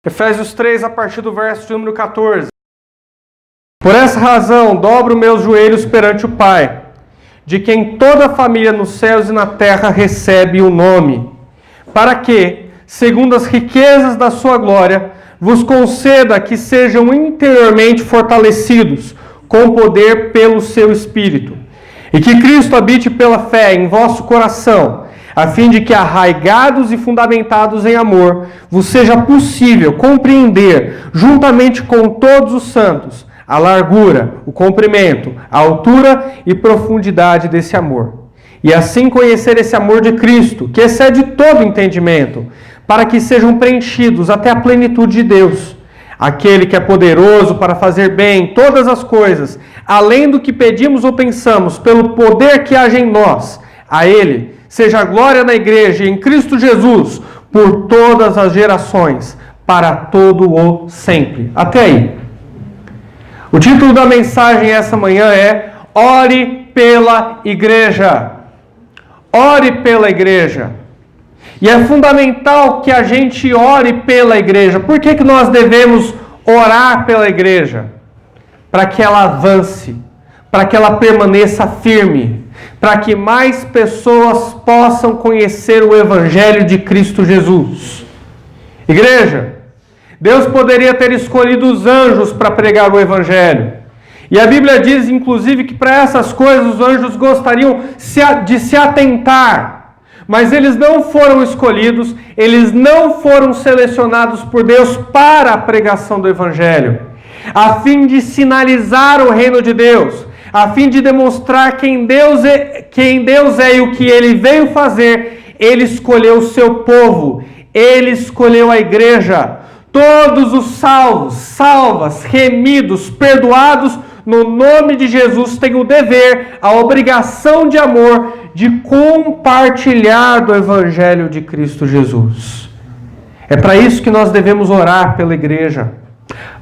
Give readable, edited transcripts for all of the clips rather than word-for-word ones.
Efésios 3, a partir do verso de número 14. Por essa razão, dobro meus joelhos perante o Pai, de quem toda a família nos céus e na terra recebe o nome, para que, segundo as riquezas da sua glória, vos conceda que sejam interiormente fortalecidos com poder pelo seu Espírito, e que Cristo habite pela fé em vosso coração, a fim de que, arraigados e fundamentados em amor, vos seja possível compreender, juntamente com todos os santos, a largura, o comprimento, a altura e profundidade desse amor. E assim conhecer esse amor de Cristo, que excede todo entendimento, para que sejam preenchidos até a plenitude de Deus. Aquele que é poderoso para fazer bem todas as coisas, além do que pedimos ou pensamos, pelo poder que age em nós, a Ele seja a glória na igreja e em Cristo Jesus, por todas as gerações, para todo o sempre. Até aí. O título da mensagem essa manhã é Ore pela Igreja. Ore pela Igreja. E é fundamental que a gente ore pela Igreja. Por que nós devemos orar pela Igreja? Para que ela avance, para que ela permaneça firme, para que mais pessoas possam conhecer o Evangelho de Cristo Jesus. Igreja, Deus poderia ter escolhido os anjos para pregar o Evangelho. E a Bíblia diz, inclusive, que para essas coisas os anjos gostariam de se atentar. Mas eles não foram escolhidos, eles não foram selecionados por Deus para a pregação do Evangelho, a fim de sinalizar o reino de Deus, a fim de demonstrar quem Deus é e o que Ele veio fazer. Ele escolheu o seu povo, Ele escolheu a igreja. Todos os salvos, salvas, remidos, perdoados, no nome de Jesus, têm o dever, a obrigação de amor, de compartilhar do Evangelho de Cristo Jesus. É para isso que nós devemos orar pela igreja.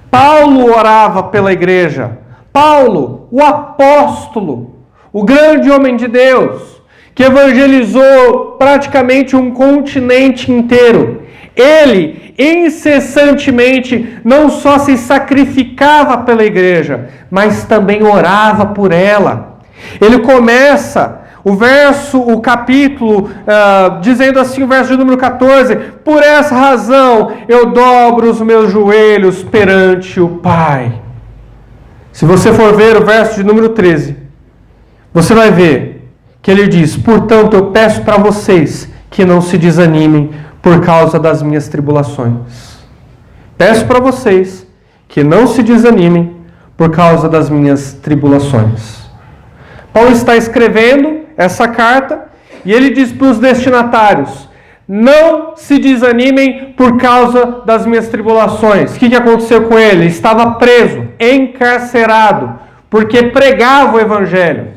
Paulo orava pela igreja. Paulo, o apóstolo, o grande homem de Deus, que evangelizou praticamente um continente inteiro. Ele, incessantemente, não só se sacrificava pela igreja, mas também orava por ela. Ele começa o capítulo, dizendo assim, o verso de número 14, por essa razão eu dobro os meus joelhos perante o Pai. Se você for ver o verso de número 13, você vai ver que ele diz, portanto eu peço para vocês que não se desanimem por causa das minhas tribulações. Peço para vocês que não se desanimem por causa das minhas tribulações. Paulo está escrevendo essa carta e ele diz para os destinatários, não se desanimem por causa das minhas tribulações. O que aconteceu com ele? Ele estava preso, encarcerado, porque pregava o Evangelho. Ele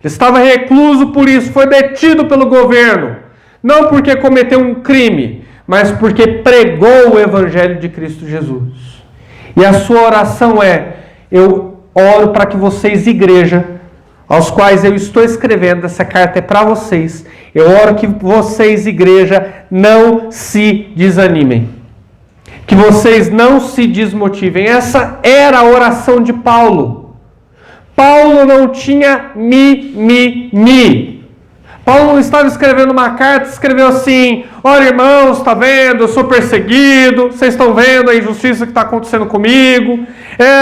estava recluso por isso, foi detido pelo governo. Não porque cometeu um crime, mas porque pregou o Evangelho de Cristo Jesus. E a sua oração é, eu oro para que vocês, igreja, aos quais eu estou escrevendo, essa carta é para vocês. Eu oro que vocês, igreja, não se desanimem. Que vocês não se desmotivem. Essa era a oração de Paulo. Paulo não tinha mi. Paulo não estava escrevendo uma carta, escreveu assim, olha irmãos, está vendo, eu sou perseguido, vocês estão vendo a injustiça que está acontecendo comigo,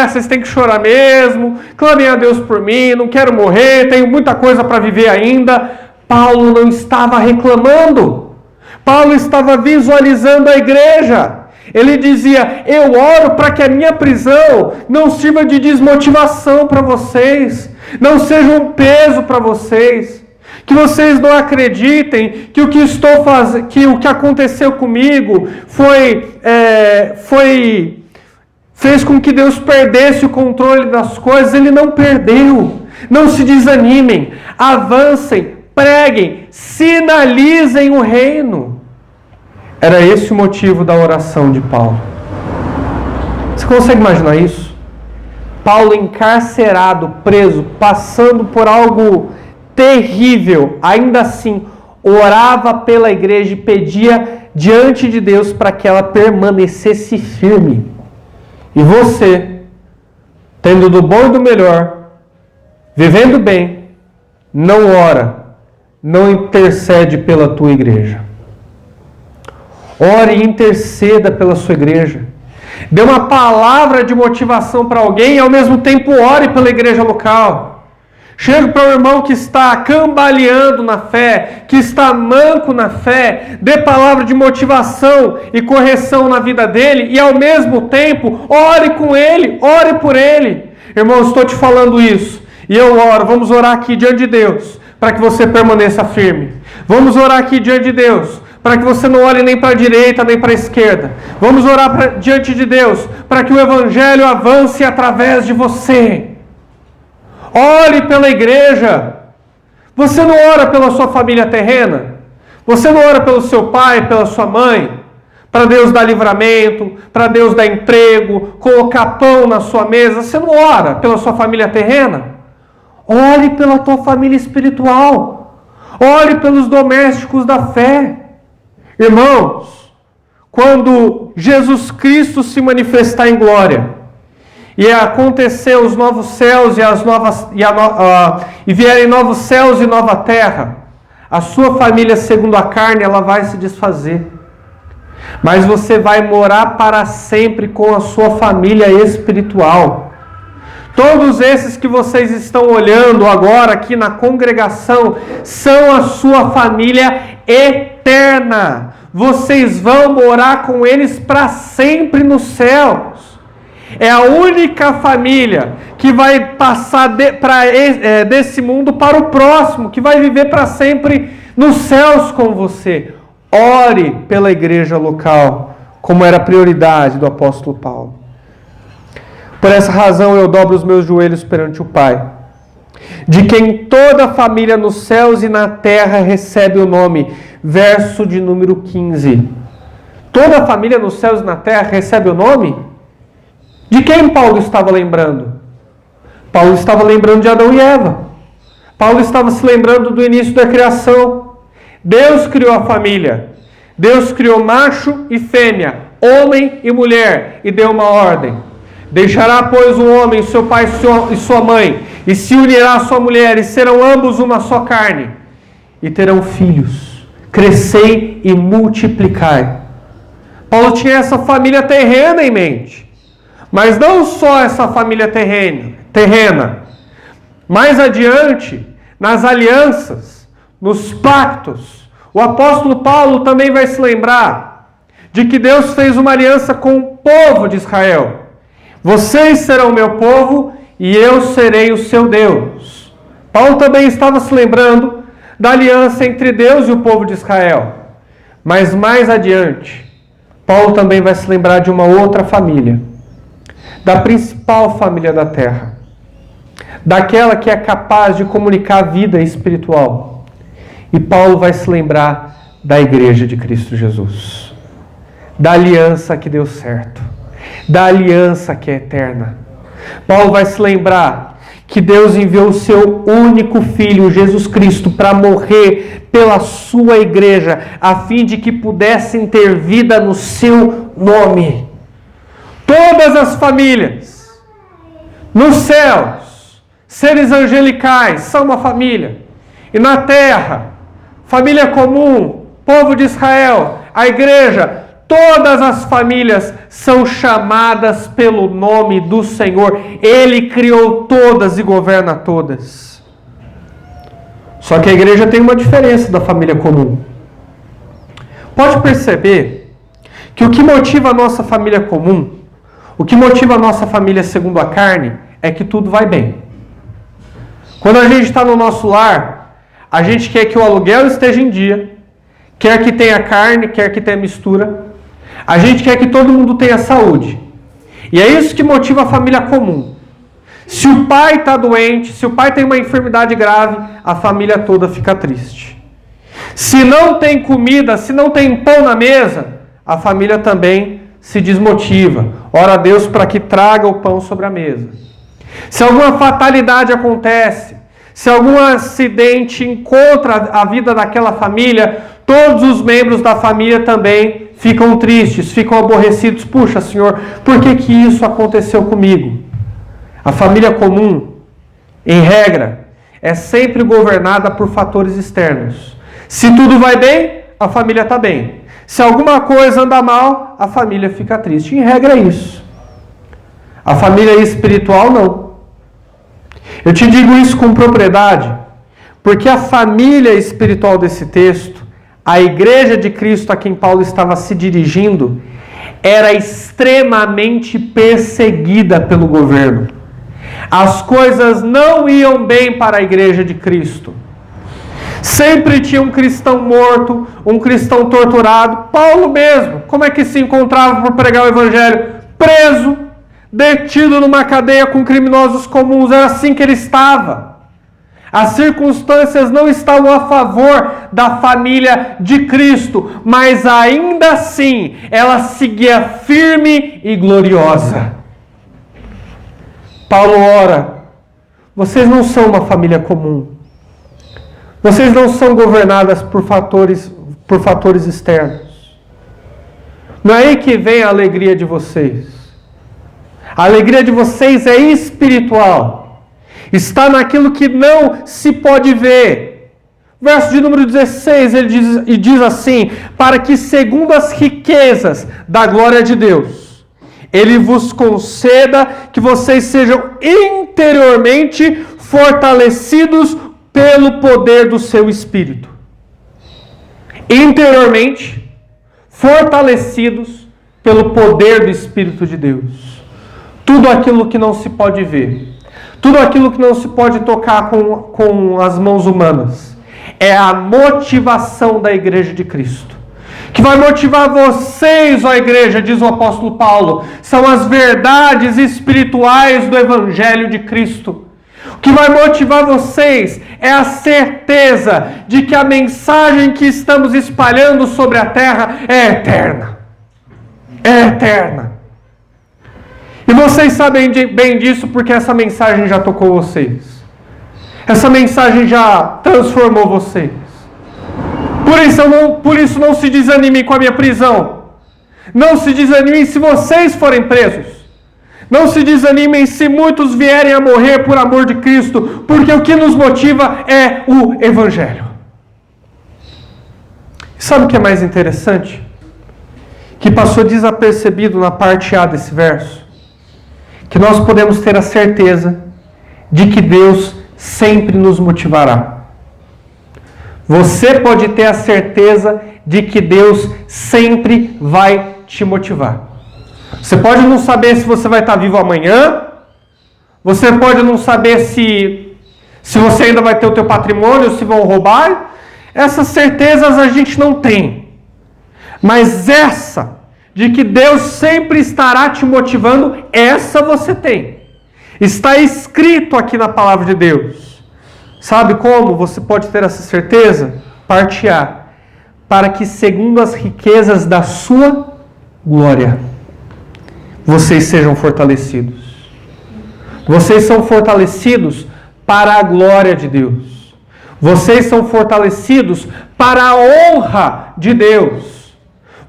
vocês têm que chorar mesmo, clamem a Deus por mim, não quero morrer, tenho muita coisa para viver ainda. Paulo não estava reclamando, Paulo estava visualizando a igreja. Ele dizia, eu oro para que a minha prisão não sirva de desmotivação para vocês, não seja um peso para vocês. Que vocês não acreditem que o que aconteceu comigo fez com que Deus perdesse o controle das coisas. Ele não perdeu. Não se desanimem, avancem, preguem, sinalizem o reino. Era esse o motivo da oração de Paulo. Você consegue imaginar isso? Paulo encarcerado, preso, passando por algo terrível, ainda assim, orava pela igreja e pedia diante de Deus para que ela permanecesse firme. E você, tendo do bom e do melhor, vivendo bem, não ora, não intercede pela tua igreja. Ore e interceda pela sua igreja. Dê uma palavra de motivação para alguém e ao mesmo tempo ore pela igreja local. Chega para o irmão que está cambaleando na fé, que está manco na fé, dê palavra de motivação e correção na vida dele e ao mesmo tempo ore com ele, ore por ele. Irmão, estou te falando isso e eu oro, vamos orar aqui diante de Deus para que você permaneça firme. Vamos orar aqui diante de Deus para que você não olhe nem para a direita nem para a esquerda. Vamos orar diante de Deus para que o evangelho avance através de você. Ore pela igreja. Você não ora pela sua família terrena? Você não ora pelo seu pai, pela sua mãe? Para Deus dar livramento, para Deus dar emprego, colocar pão na sua mesa. Você não ora pela sua família terrena? Ore pela tua família espiritual. Ore pelos domésticos da fé. Irmãos, quando Jesus Cristo se manifestar em glória, e acontecer os novos céus e vierem novos céus e nova terra, a sua família segundo a carne, ela vai se desfazer. Mas você vai morar para sempre com a sua família espiritual. Todos esses que vocês estão olhando agora aqui na congregação são a sua família eterna. Vocês vão morar com eles para sempre nos céus. É a única família que vai passar desse mundo para o próximo, que vai viver para sempre nos céus com você. Ore pela igreja local, como era a prioridade do apóstolo Paulo. Por essa razão eu dobro os meus joelhos perante o Pai, de quem toda a família nos céus e na terra recebe o nome. Verso de número 15. Toda a família nos céus e na terra recebe o nome? De quem Paulo estava lembrando? Paulo estava lembrando de Adão e Eva. Paulo estava se lembrando do início da criação. Deus criou a família. Deus criou macho e fêmea, homem e mulher, e deu uma ordem. Deixará, pois, o homem, seu pai e sua mãe, e se unirá à sua mulher, e serão ambos uma só carne, e terão filhos. Crescei e multiplicai. Paulo tinha essa família terrena em mente. Mas não só essa família terrena. Mais adiante, nas alianças, nos pactos, o apóstolo Paulo também vai se lembrar de que Deus fez uma aliança com o povo de Israel. Vocês serão meu povo e eu serei o seu Deus. Paulo também estava se lembrando da aliança entre Deus e o povo de Israel. Mas mais adiante, Paulo também vai se lembrar de uma outra família. Da principal família da terra, daquela que é capaz de comunicar a vida espiritual. E Paulo vai se lembrar da igreja de Cristo Jesus, da aliança que deu certo, da aliança que é eterna. Paulo vai se lembrar que Deus enviou o seu único Filho, Jesus Cristo, para morrer pela sua igreja, a fim de que pudessem ter vida no seu nome. Todas as famílias nos céus, seres angelicais, são uma família. E na terra, família comum, povo de Israel, a igreja, todas as famílias são chamadas pelo nome do Senhor. Ele criou todas e governa todas. Só que a igreja tem uma diferença da família comum. Pode perceber que o que motiva a nossa família comum, o que motiva a nossa família segundo a carne, é que tudo vai bem. Quando a gente está no nosso lar, a gente quer que o aluguel esteja em dia, quer que tenha carne, quer que tenha mistura. A gente quer que todo mundo tenha saúde. E é isso que motiva a família comum. Se o pai está doente, se o pai tem uma enfermidade grave, a família toda fica triste. Se não tem comida, se não tem pão na mesa, a família também se desmotiva. Ora a Deus para que traga o pão sobre a mesa. Se alguma fatalidade acontece, Se algum acidente encontra a vida daquela família, todos os membros da família também ficam tristes, ficam aborrecidos. Puxa, Senhor, por que isso aconteceu comigo? A família comum, em regra, é sempre governada por fatores externos. Se tudo vai bem, a família está bem. Se alguma coisa anda mal, a família fica triste. Em regra é isso. A família espiritual não. Eu te digo isso com propriedade, porque a família espiritual desse texto, a igreja de Cristo a quem Paulo estava se dirigindo, era extremamente perseguida pelo governo. As coisas não iam bem para a igreja de Cristo. Sempre tinha um cristão morto, um cristão torturado. Paulo mesmo, como é que se encontrava por pregar o evangelho? Preso, detido numa cadeia com criminosos comuns. Era assim que ele estava. As circunstâncias não estavam a favor da família de Cristo, mas ainda assim ela seguia firme e gloriosa. Paulo ora: vocês não são uma família comum. Vocês não são governadas por fatores externos. Não é aí que vem a alegria de vocês. A alegria de vocês é espiritual. Está naquilo que não se pode ver. Verso de número 16, ele diz assim: para que segundo as riquezas da glória de Deus, Ele vos conceda que vocês sejam interiormente fortalecidos pelo poder do seu Espírito. Interiormente fortalecidos pelo poder do Espírito de Deus. Tudo aquilo que não se pode ver, tudo aquilo que não se pode tocar com as mãos humanas, é a motivação da igreja de Cristo. Que vai motivar vocês, ó igreja, diz o apóstolo Paulo, são as verdades espirituais do Evangelho de Cristo. O que vai motivar vocês é a certeza de que a mensagem que estamos espalhando sobre a terra é eterna. É eterna. E vocês sabem bem disso porque essa mensagem já tocou vocês. Essa mensagem já transformou vocês. Por isso não se desanimem com a minha prisão. Não se desanimem se vocês forem presos. Não se desanimem se muitos vierem a morrer por amor de Cristo, porque o que nos motiva é o Evangelho. Sabe o que é mais interessante? Que passou desapercebido na parte A desse verso. Que nós podemos ter a certeza de que Deus sempre nos motivará. Você pode ter a certeza de que Deus sempre vai te motivar. Você pode não saber se você vai estar vivo amanhã. Você pode não saber se você ainda vai ter o teu patrimônio, se vão roubar. Essas certezas a gente não tem. Mas essa, de que Deus sempre estará te motivando, essa você tem. Está escrito aqui na palavra de Deus. Sabe como você pode ter essa certeza? Parte A. Para que segundo as riquezas da sua glória, vocês sejam fortalecidos. Vocês são fortalecidos para a glória de Deus. Vocês são fortalecidos para a honra de Deus.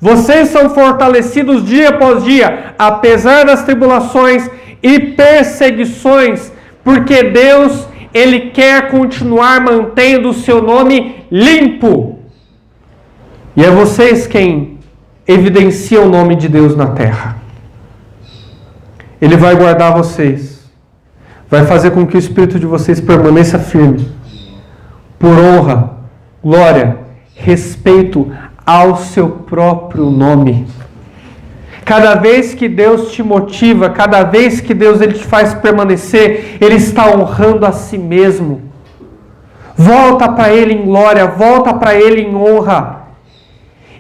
Vocês são fortalecidos dia após dia, apesar das tribulações e perseguições, porque Deus, Ele quer continuar mantendo o seu nome limpo. E é vocês quem evidenciam o nome de Deus na terra. Ele vai guardar vocês. Vai fazer com que o espírito de vocês permaneça firme. Por honra, glória, respeito ao seu próprio nome. Cada vez que Deus te motiva, cada vez que Deus ele te faz permanecer, Ele está honrando a si mesmo. Volta para Ele em glória, volta para Ele em honra.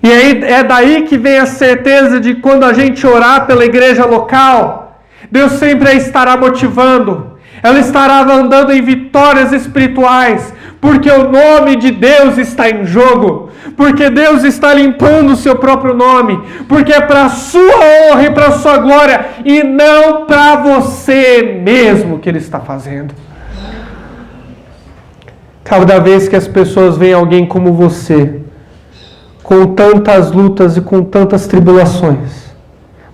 E aí é daí que vem a certeza de quando a gente orar pela igreja local, Deus sempre a estará motivando. Ela estará andando em vitórias espirituais, porque o nome de Deus está em jogo, porque Deus está limpando o seu próprio nome, porque é para a sua honra e para a sua glória, e não para você mesmo que Ele está fazendo. Cada vez que as pessoas veem alguém como você, com tantas lutas e com tantas tribulações,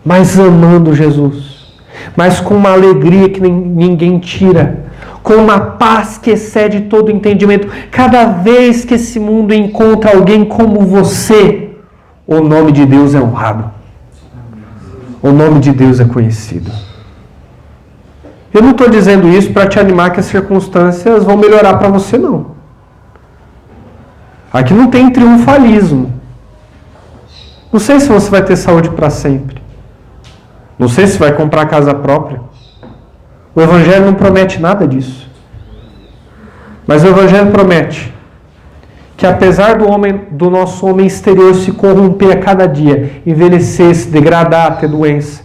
mas amando Jesus, mas com uma alegria que ninguém tira, com uma paz que excede todo entendimento. Cada vez que esse mundo encontra alguém como você, o nome de Deus é honrado. O nome de Deus é conhecido. Eu não estou dizendo isso para te animar que as circunstâncias vão melhorar para você, não. Aqui não tem triunfalismo. Não sei se você vai ter saúde para sempre. Não sei se vai comprar casa própria. O Evangelho não promete nada disso. Mas o Evangelho promete que apesar do nosso homem exterior se corromper a cada dia, envelhecer, se degradar, ter doença,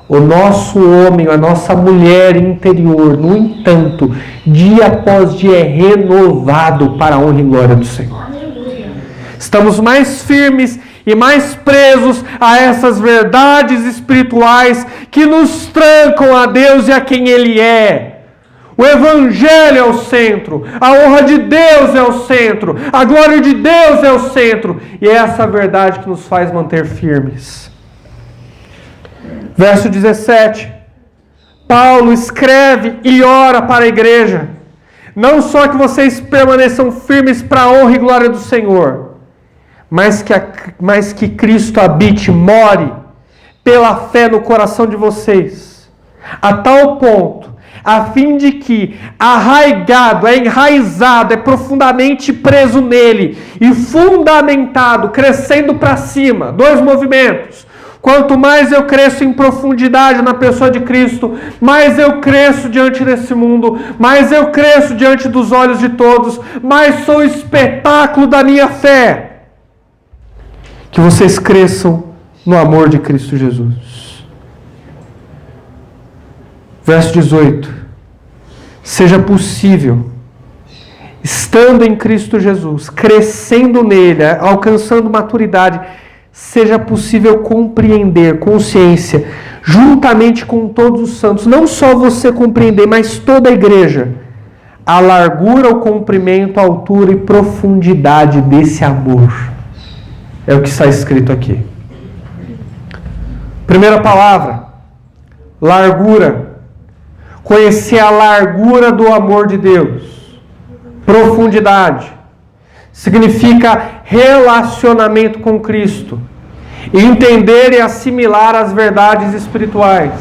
o nosso homem, a nossa mulher interior, no entanto, dia após dia é renovado para a honra e glória do Senhor. Estamos mais firmes e mais presos a essas verdades espirituais que nos trancam a Deus e a quem Ele é. O Evangelho é o centro, a honra de Deus é o centro, a glória de Deus é o centro, e é essa verdade que nos faz manter firmes. Verso 17, Paulo escreve e ora para a igreja, não só que vocês permaneçam firmes para a honra e glória do Senhor, mas que Cristo habite, more pela fé no coração de vocês, a tal ponto, a fim de que, arraigado, enraizado, profundamente preso nele e fundamentado, crescendo para cima, 2 movimentos. Quanto mais eu cresço em profundidade na pessoa de Cristo, mais eu cresço diante desse mundo, mais eu cresço diante dos olhos de todos, mais sou o espetáculo da minha fé. Que vocês cresçam no amor de Cristo Jesus. Verso 18. Seja possível, estando em Cristo Jesus, crescendo nele, alcançando maturidade, seja possível compreender, consciência, juntamente com todos os santos, não só você compreender, mas toda a igreja, a largura, o comprimento, a altura e profundidade desse amor. É o que está escrito aqui. Primeira palavra, largura. Conhecer a largura do amor de Deus. Profundidade. Significa relacionamento com Cristo. Entender e assimilar as verdades espirituais.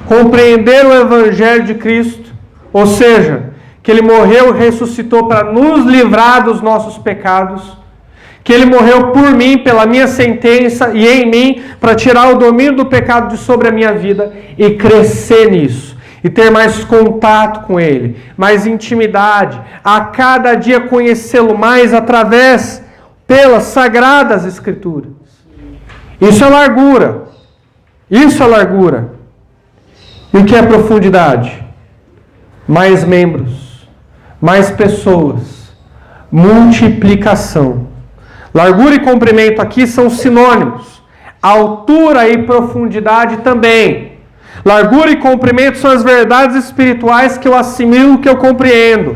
Compreender o Evangelho de Cristo. Ou seja, que Ele morreu e ressuscitou para nos livrar dos nossos pecados. Que Ele morreu por mim, pela minha sentença e em mim, para tirar o domínio do pecado de sobre a minha vida e crescer nisso. E ter mais contato com Ele, mais intimidade, a cada dia conhecê-lo mais através pelas sagradas Escrituras. Isso é largura. Isso é largura. E o que é profundidade? Mais membros, mais pessoas, multiplicação. Largura e comprimento aqui são sinônimos. Altura e profundidade também. Largura e comprimento são as verdades espirituais que eu assimilo, que eu compreendo.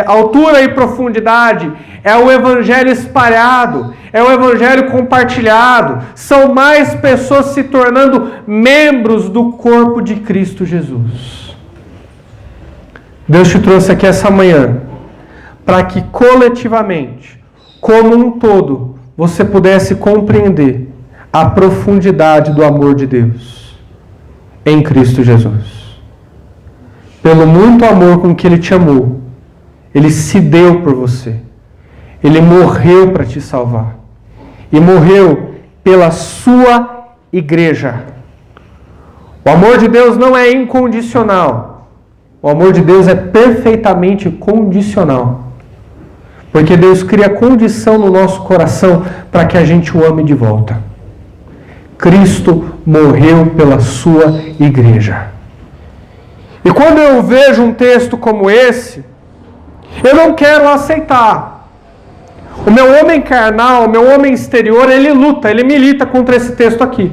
Altura e profundidade é o Evangelho espalhado, é o Evangelho compartilhado. São mais pessoas se tornando membros do corpo de Cristo Jesus. Deus te trouxe aqui essa manhã para que coletivamente, como um todo, você pudesse compreender a profundidade do amor de Deus em Cristo Jesus. Pelo muito amor com que Ele te amou, Ele se deu por você. Ele morreu para te salvar. E morreu pela sua igreja. O amor de Deus não é incondicional. O amor de Deus é perfeitamente condicional. Porque Deus cria condição no nosso coração para que a gente o ame de volta. Cristo morreu pela sua igreja. E quando eu vejo um texto como esse, eu não quero aceitar. O meu homem carnal, o meu homem exterior, ele luta, ele milita contra esse texto aqui.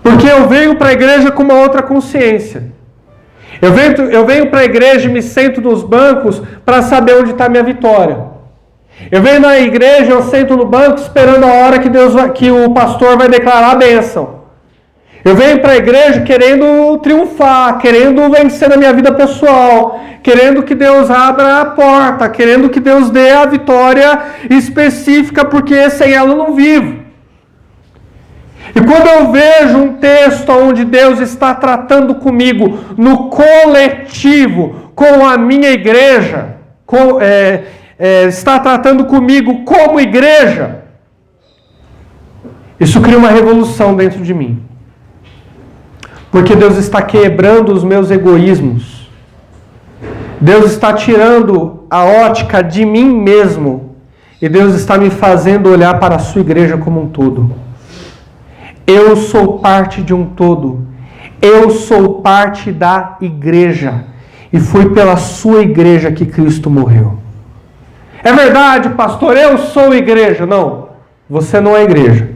Porque eu venho para a igreja com uma outra consciência. Eu venho para a igreja e me sento nos bancos para saber onde está a minha vitória. Eu venho na igreja, eu sento no banco esperando a hora que o pastor vai declarar a bênção. Eu venho para a igreja querendo triunfar, querendo vencer na minha vida pessoal, querendo que Deus abra a porta, querendo que Deus dê a vitória específica, porque sem ela eu não vivo. E quando eu vejo um texto onde Deus está tratando comigo no coletivo, com a minha igreja, está tratando comigo como igreja, isso cria uma revolução dentro de mim. Porque Deus está quebrando os meus egoísmos. Deus está tirando a ótica de mim mesmo. E Deus está me fazendo olhar para a sua igreja como um todo. Eu sou parte de um todo. Eu sou parte da igreja. E foi pela sua igreja que Cristo morreu. É verdade, pastor, eu sou igreja. Não, você não é igreja.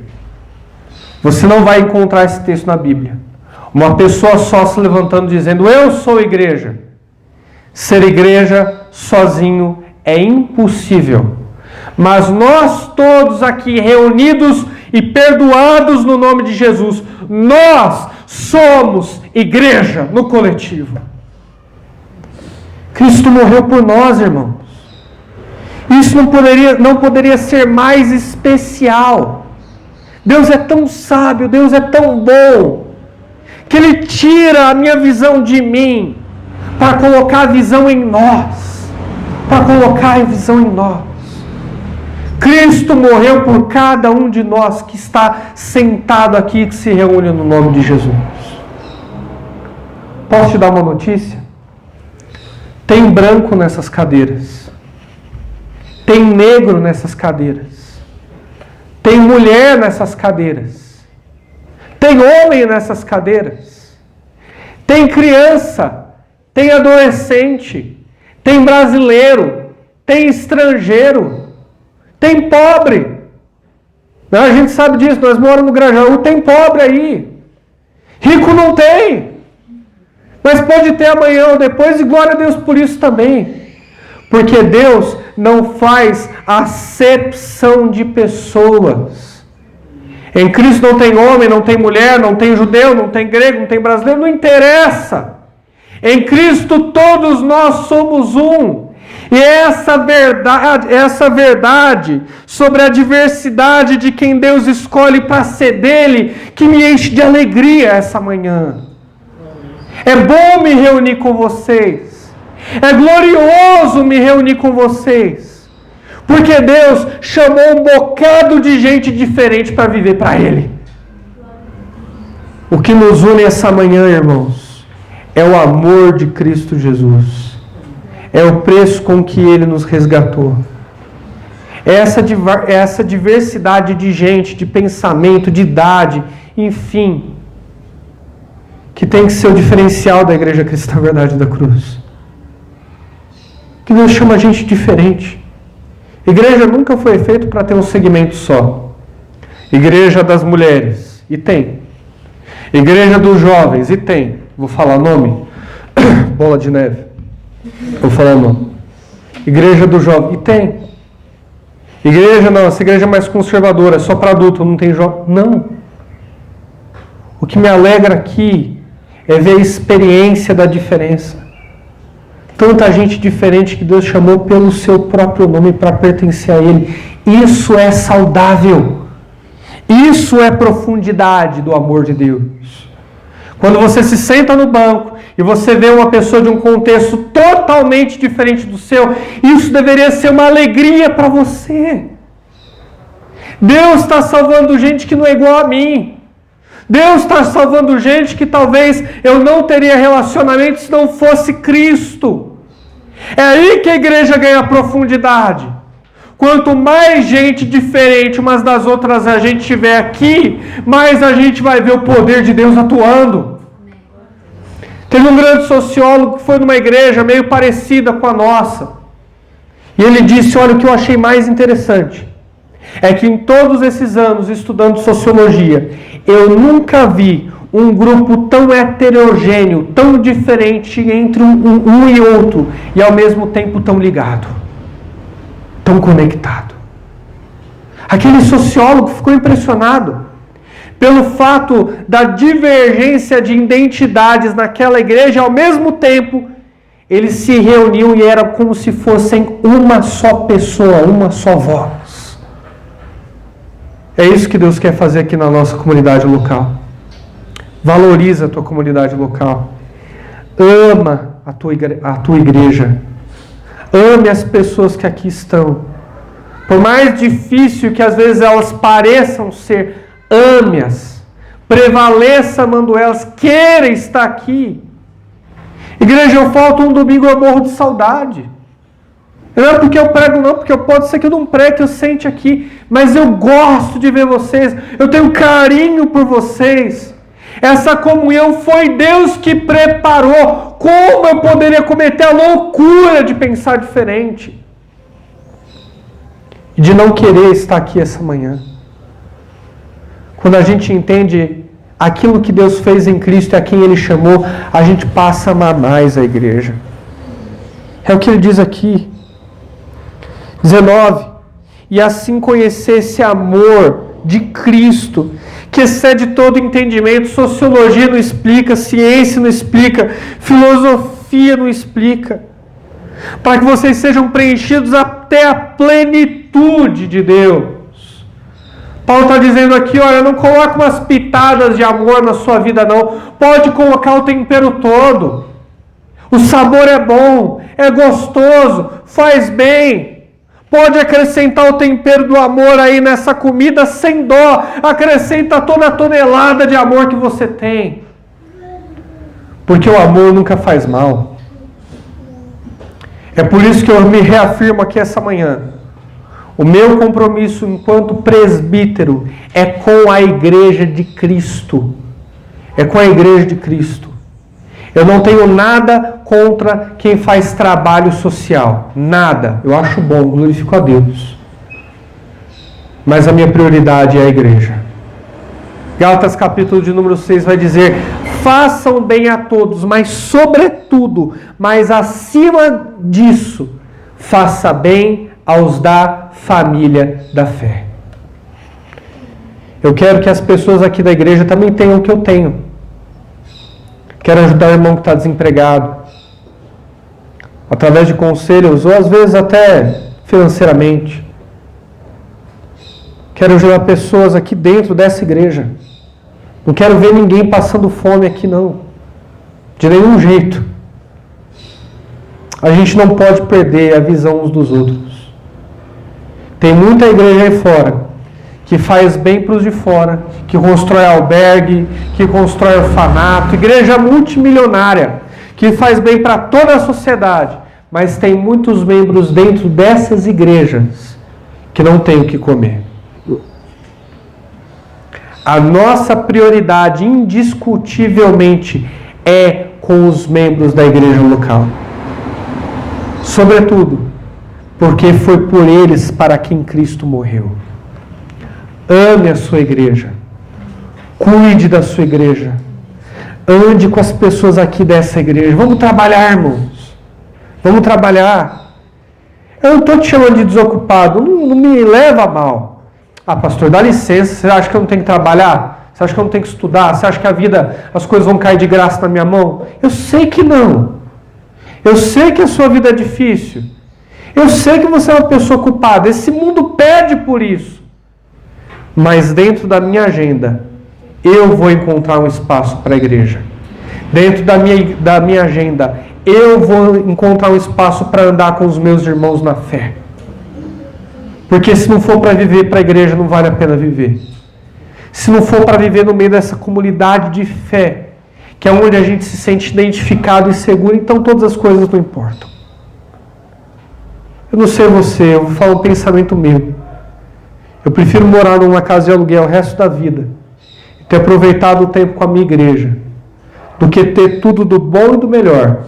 Você não vai encontrar esse texto na Bíblia. Uma pessoa só se levantando dizendo, eu sou igreja. Ser igreja sozinho é impossível. Mas nós todos aqui reunidos e perdoados no nome de Jesus, nós somos igreja no coletivo. Cristo morreu por nós, irmãos. Isso não poderia ser mais especial. Deus é tão sábio, Deus é tão bom, que Ele tira a minha visão de mim para colocar a visão em nós. Para colocar a visão em nós. Cristo morreu por cada um de nós que está sentado aqui, que se reúne no nome de Jesus. Posso te dar uma notícia? Tem branco nessas cadeiras. Tem negro nessas cadeiras. Tem mulher nessas cadeiras. Tem homem nessas cadeiras. Tem criança. Tem adolescente. Tem brasileiro. Tem estrangeiro. Tem pobre. A gente sabe disso. Nós moramos no Grajaú. Tem pobre aí. Rico não tem. Mas pode ter amanhã ou depois. E glória a Deus por isso também. Porque Deus não faz acepção de pessoas. Em Cristo não tem homem, não tem mulher, não tem judeu, não tem grego, não tem brasileiro, não interessa. Em Cristo todos nós somos um. E essa verdade sobre a diversidade de quem Deus escolhe para ser dele, que me enche de alegria essa manhã. É bom me reunir com vocês. É glorioso me reunir com vocês. Porque Deus chamou um bocado de gente diferente para viver para Ele. O que nos une essa manhã, irmãos, é o amor de Cristo Jesus. É o preço com que Ele nos resgatou. É essa diversidade de gente, de pensamento, de idade, enfim, que tem que ser o diferencial da Igreja Cristã Verdade da Cruz. Que Deus chama a gente diferente. Igreja nunca foi feito para ter um segmento só. Igreja das mulheres, e tem. Igreja dos jovens, e tem. Vou falar nome? Bola de neve. Vou falar nome. Igreja do jovem, e tem. Igreja não, essa igreja é mais conservadora, é só para adulto, não tem jovem. Não. O que me alegra aqui é ver a experiência da diferença. Tanta gente diferente que Deus chamou pelo seu próprio nome para pertencer a Ele. Isso é saudável. Isso é profundidade do amor de Deus. Quando você se senta no banco e você vê uma pessoa de um contexto totalmente diferente do seu, isso deveria ser uma alegria para você. Deus está salvando gente que não é igual a mim. Deus está salvando gente que talvez eu não teria relacionamento se não fosse Cristo. É aí que a igreja ganha profundidade. Quanto mais gente diferente umas das outras a gente tiver aqui, mais a gente vai ver o poder de Deus atuando. Teve um grande sociólogo que foi numa igreja meio parecida com a nossa. E ele disse, olha, o que eu achei mais interessante é que em todos esses anos estudando sociologia, eu nunca vi um grupo tão heterogêneo, tão diferente entre um e outro, e ao mesmo tempo tão ligado, tão conectado. Aquele sociólogo ficou impressionado pelo fato da divergência de identidades naquela igreja, e ao mesmo tempo eles se reuniam e era como se fossem uma só pessoa, uma só voz. É isso que Deus quer fazer aqui na nossa comunidade local. Valoriza a tua comunidade local. Ama a tua igreja. Ame as pessoas que aqui estão. Por mais difícil que às vezes elas pareçam ser, ame-as. Prevaleça amando elas. Queira estar aqui. Igreja, eu falto um domingo, eu morro de saudade. Não é porque eu prego, não, porque pode ser que eu não pregue, que eu sente aqui, mas eu gosto de ver vocês, eu tenho carinho por vocês. Essa comunhão foi Deus que preparou. Como eu poderia cometer a loucura de pensar diferente? E de não querer estar aqui essa manhã. Quando a gente entende aquilo que Deus fez em Cristo e a quem Ele chamou, a gente passa a amar mais a igreja. É o que Ele diz aqui. 19. E assim conhecer esse amor de Cristo, que excede todo entendimento. Sociologia não explica, ciência não explica, filosofia não explica. Para que vocês sejam preenchidos até a plenitude de Deus. Paulo está dizendo aqui, olha, não coloque umas pitadas de amor na sua vida não. Pode colocar o tempero todo. O sabor é bom, é gostoso, faz bem. Pode acrescentar o tempero do amor aí nessa comida sem dó. Acrescenta toda a tonelada de amor que você tem. Porque o amor nunca faz mal. É por isso que eu me reafirmo aqui essa manhã. O meu compromisso enquanto presbítero é com a igreja de Cristo. É com a igreja de Cristo. Eu não tenho nada contra quem faz trabalho social. Nada. Eu acho bom, glorifico a Deus. Mas a minha prioridade é a igreja. Gálatas capítulo de número 6 vai dizer: façam bem a todos, mas sobretudo, mas acima disso, faça bem aos da família da fé. Eu quero que as pessoas aqui da igreja também tenham o que eu tenho. Quero ajudar o irmão que está desempregado, através de conselhos, ou às vezes até financeiramente. Quero ajudar pessoas aqui dentro dessa igreja. Não quero ver ninguém passando fome aqui, não. De nenhum jeito. A gente não pode perder a visão uns dos outros. Tem muita igreja aí fora que faz bem para os de fora, que constrói albergue, que constrói orfanato, igreja multimilionária, que faz bem para toda a sociedade, mas tem muitos membros dentro dessas igrejas que não têm o que comer. A nossa prioridade, indiscutivelmente, é com os membros da igreja local. Sobretudo, porque foi por eles para quem Cristo morreu. Ame a sua igreja. Cuide da sua igreja. Ande com as pessoas aqui dessa igreja. Vamos trabalhar, irmãos. Vamos trabalhar. Eu não estou te chamando de desocupado. Não me leva a mal. Ah, pastor, dá licença. Você acha que eu não tenho que trabalhar? Você acha que eu não tenho que estudar? Você acha que a vida, as coisas vão cair de graça na minha mão? Eu sei que não. Eu sei que a sua vida é difícil. Eu sei que você é uma pessoa ocupada. Esse mundo pede por isso. Mas dentro da minha agenda, eu vou encontrar um espaço para a igreja. Dentro da minha agenda, eu vou encontrar um espaço para andar com os meus irmãos na fé. Porque se não for para viver para a igreja, não vale a pena viver. Se não for para viver no meio dessa comunidade de fé, que é onde a gente se sente identificado e seguro, então todas as coisas não importam. Eu não sei você, eu vou falar um pensamento meu. Eu prefiro morar numa casa de aluguel o resto da vida e ter aproveitado o tempo com a minha igreja do que ter tudo do bom e do melhor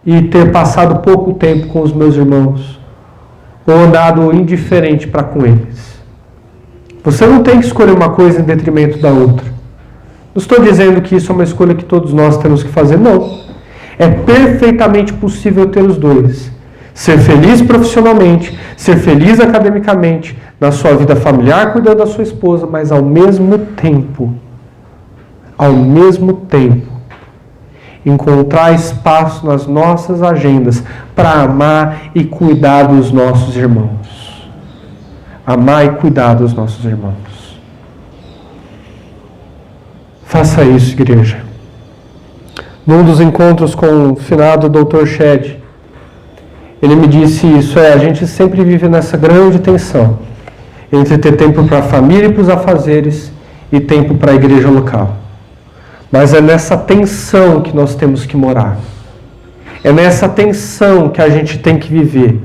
e ter passado pouco tempo com os meus irmãos ou andado indiferente para com eles. Você não tem que escolher uma coisa em detrimento da outra. Não estou dizendo que isso é uma escolha que todos nós temos que fazer, não. É perfeitamente possível ter os dois. Ser feliz profissionalmente, ser feliz academicamente, na sua vida familiar, cuidando da sua esposa, mas ao mesmo tempo, encontrar espaço nas nossas agendas para amar e cuidar dos nossos irmãos. Amar e cuidar dos nossos irmãos. Faça isso, igreja. Num dos encontros com o finado Dr. Shedd, ele me disse isso, a gente sempre vive nessa grande tensão entre ter tempo para a família e para os afazeres e tempo para a igreja local. Mas é nessa tensão que nós temos que morar. É nessa tensão que a gente tem que viver.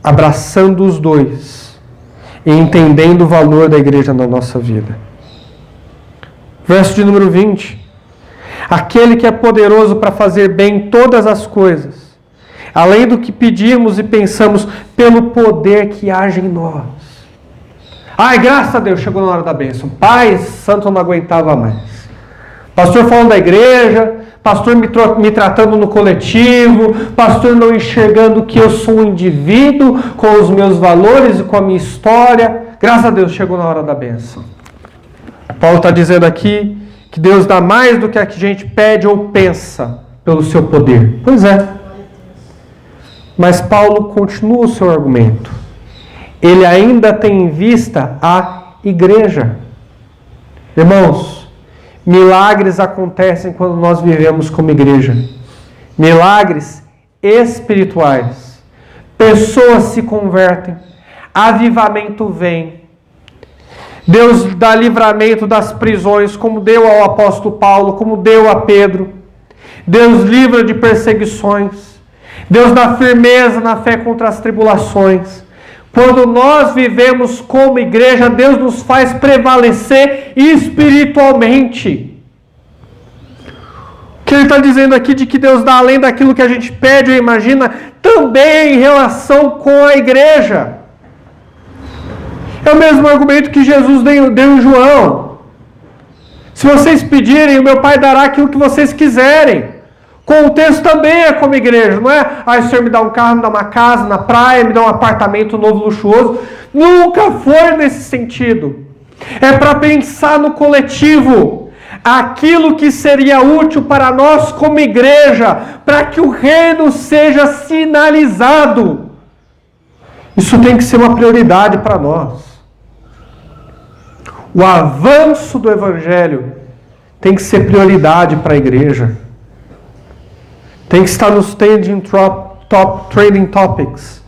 Abraçando os dois e entendendo o valor da igreja na nossa vida. Verso de número 20. Aquele que é poderoso para fazer bem todas as coisas, além do que pedimos e pensamos, pelo poder que age em nós. Ai, graças a Deus, chegou na hora da bênção. Pai santo, eu não aguentava mais. Pastor falando da igreja, pastor me tratando no coletivo, pastor não enxergando que eu sou um indivíduo com os meus valores e com a minha história. Graças a Deus, chegou na hora da bênção. Paulo está dizendo aqui que Deus dá mais do que a gente pede ou pensa pelo seu poder. Pois é. Mas Paulo continua o seu argumento. Ele ainda tem em vista a igreja. Irmãos, milagres acontecem quando nós vivemos como igreja. Milagres espirituais. Pessoas se convertem. Avivamento vem. Deus dá livramento das prisões, como deu ao apóstolo Paulo, como deu a Pedro. Deus livra de perseguições. Deus dá firmeza na fé contra as tribulações. Quando nós vivemos como igreja, Deus nos faz prevalecer espiritualmente. O que ele está dizendo aqui de que Deus dá além daquilo que a gente pede ou imagina, também em relação com a igreja. É o mesmo argumento que Jesus deu em João. Se vocês pedirem, o meu Pai dará aquilo que vocês quiserem. Com o texto também é como igreja, não é? Ah, o Senhor me dá um carro, me dá uma casa na praia, me dá um apartamento novo, luxuoso. Nunca foi nesse sentido. É para pensar no coletivo. Aquilo que seria útil para nós como igreja, para que o reino seja sinalizado. Isso tem que ser uma prioridade para nós. O avanço do Evangelho tem que ser prioridade para a igreja. Tem que estar nos trending topics.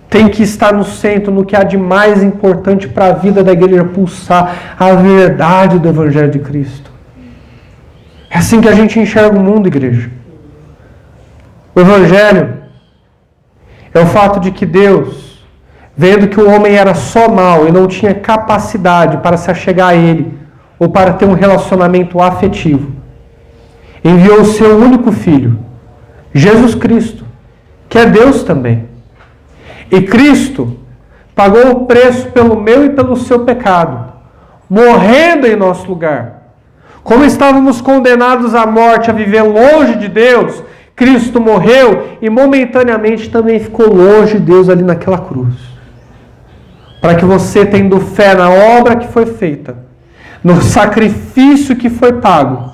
Tem que estar no centro, no que há de mais importante para a vida da igreja pulsar, a verdade do Evangelho de Cristo. É assim que a gente enxerga o mundo, igreja. O Evangelho é o fato de que Deus, vendo que o homem era só mau e não tinha capacidade para se achegar a Ele, ou para ter um relacionamento afetivo, enviou o seu único Filho, Jesus Cristo, que é Deus também. E Cristo pagou o preço pelo meu e pelo seu pecado, morrendo em nosso lugar. Como estávamos condenados à morte, a viver longe de Deus, Cristo morreu e momentaneamente também ficou longe de Deus ali naquela cruz. Para que você, tendo fé na obra que foi feita, no sacrifício que foi pago,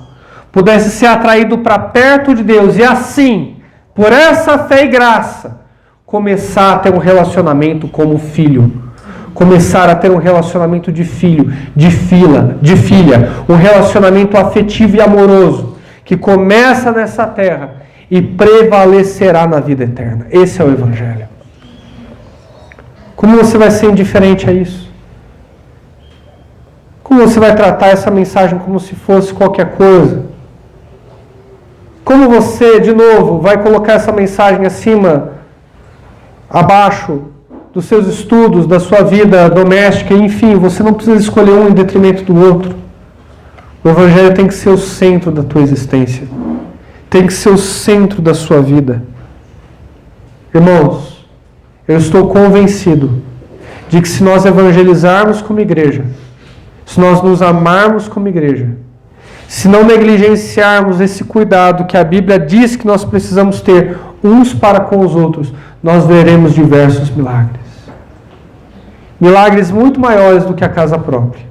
pudesse ser atraído para perto de Deus e assim, por essa fé e graça, começar a ter um relacionamento como filho, começar a ter um relacionamento de filho, de filha, um relacionamento afetivo e amoroso, que começa nessa terra e prevalecerá na vida eterna. Esse é o Evangelho. Como você vai ser indiferente a isso? Como você vai tratar essa mensagem como se fosse qualquer coisa? Como você, de novo, vai colocar essa mensagem abaixo dos seus estudos, da sua vida doméstica, enfim, você não precisa escolher um em detrimento do outro. O Evangelho tem que ser o centro da tua existência. Tem que ser o centro da sua vida. Irmãos, eu estou convencido de que se nós evangelizarmos como igreja, se nós nos amarmos como igreja, se não negligenciarmos esse cuidado que a Bíblia diz que nós precisamos ter uns para com os outros, nós veremos diversos milagres. Milagres muito maiores do que a casa própria.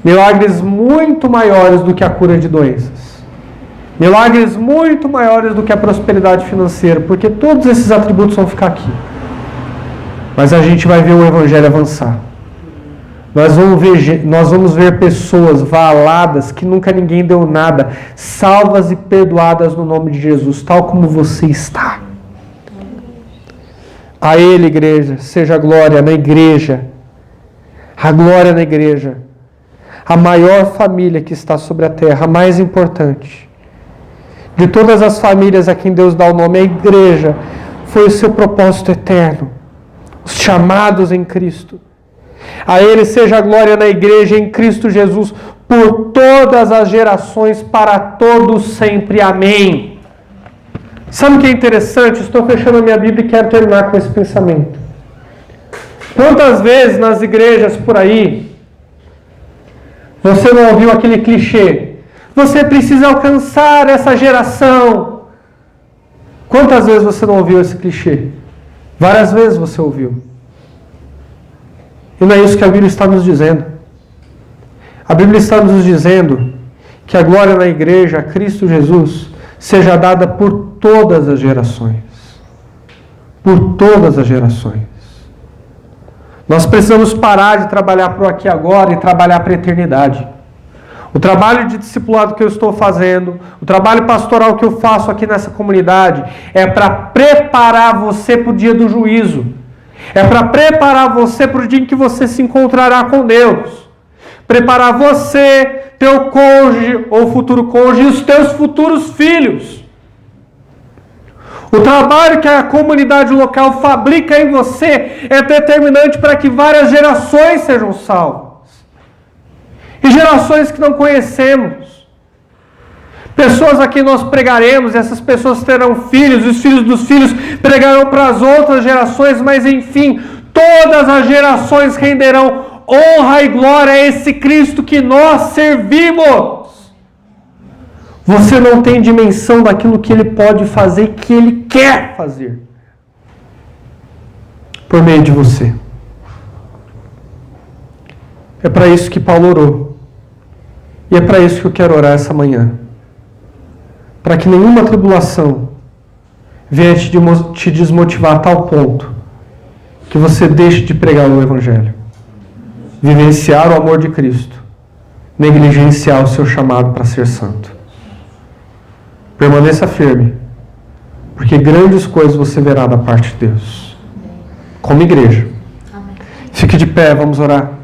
Milagres muito maiores do que a cura de doenças. Milagres muito maiores do que a prosperidade financeira, porque todos esses atributos vão ficar aqui. Mas a gente vai ver o Evangelho avançar. Nós vamos ver pessoas valadas que nunca ninguém deu nada, salvas e perdoadas no nome de Jesus, tal como você está. A Ele, igreja, seja a glória na igreja. A glória na igreja. A maior família que está sobre a terra, a mais importante. De todas as famílias a quem Deus dá o nome, a igreja foi o seu propósito eterno. Os chamados em Cristo. A Ele seja a glória na igreja em Cristo Jesus por todas as gerações, para todos sempre. Amém. Sabe o que é interessante? Estou fechando a minha Bíblia e quero terminar com esse pensamento. Quantas vezes nas igrejas por aí você não ouviu aquele clichê? Você precisa alcançar essa geração. Quantas vezes você não ouviu esse clichê? Várias vezes você ouviu. E não é isso que a Bíblia está nos dizendo. A Bíblia está nos dizendo que a glória na igreja, a Cristo Jesus, seja dada por todas as gerações. Por todas as gerações. Nós precisamos parar de trabalhar para o aqui e agora e trabalhar para a eternidade. O trabalho de discipulado que eu estou fazendo, o trabalho pastoral que eu faço aqui nessa comunidade, é para preparar você para o dia do juízo. É para preparar você para o dia em que você se encontrará com Deus. Preparar você, teu cônjuge ou futuro cônjuge e os teus futuros filhos. O trabalho que a comunidade local fabrica em você é determinante para que várias gerações sejam salvas. E gerações que não conhecemos. Pessoas a quem nós pregaremos, essas pessoas terão filhos, os filhos dos filhos pregarão para as outras gerações, mas enfim, todas as gerações renderão honra e glória a esse Cristo que nós servimos. Você não tem dimensão daquilo que Ele pode fazer, que Ele quer fazer. Por meio de você. É para isso que Paulo orou. E é para isso que eu quero orar essa manhã. Para que nenhuma tribulação venha te desmotivar a tal ponto que você deixe de pregar o Evangelho. Vivenciar o amor de Cristo. Negligenciar o seu chamado para ser santo. Permaneça firme. Porque grandes coisas você verá da parte de Deus. Como igreja. Fique de pé, vamos orar.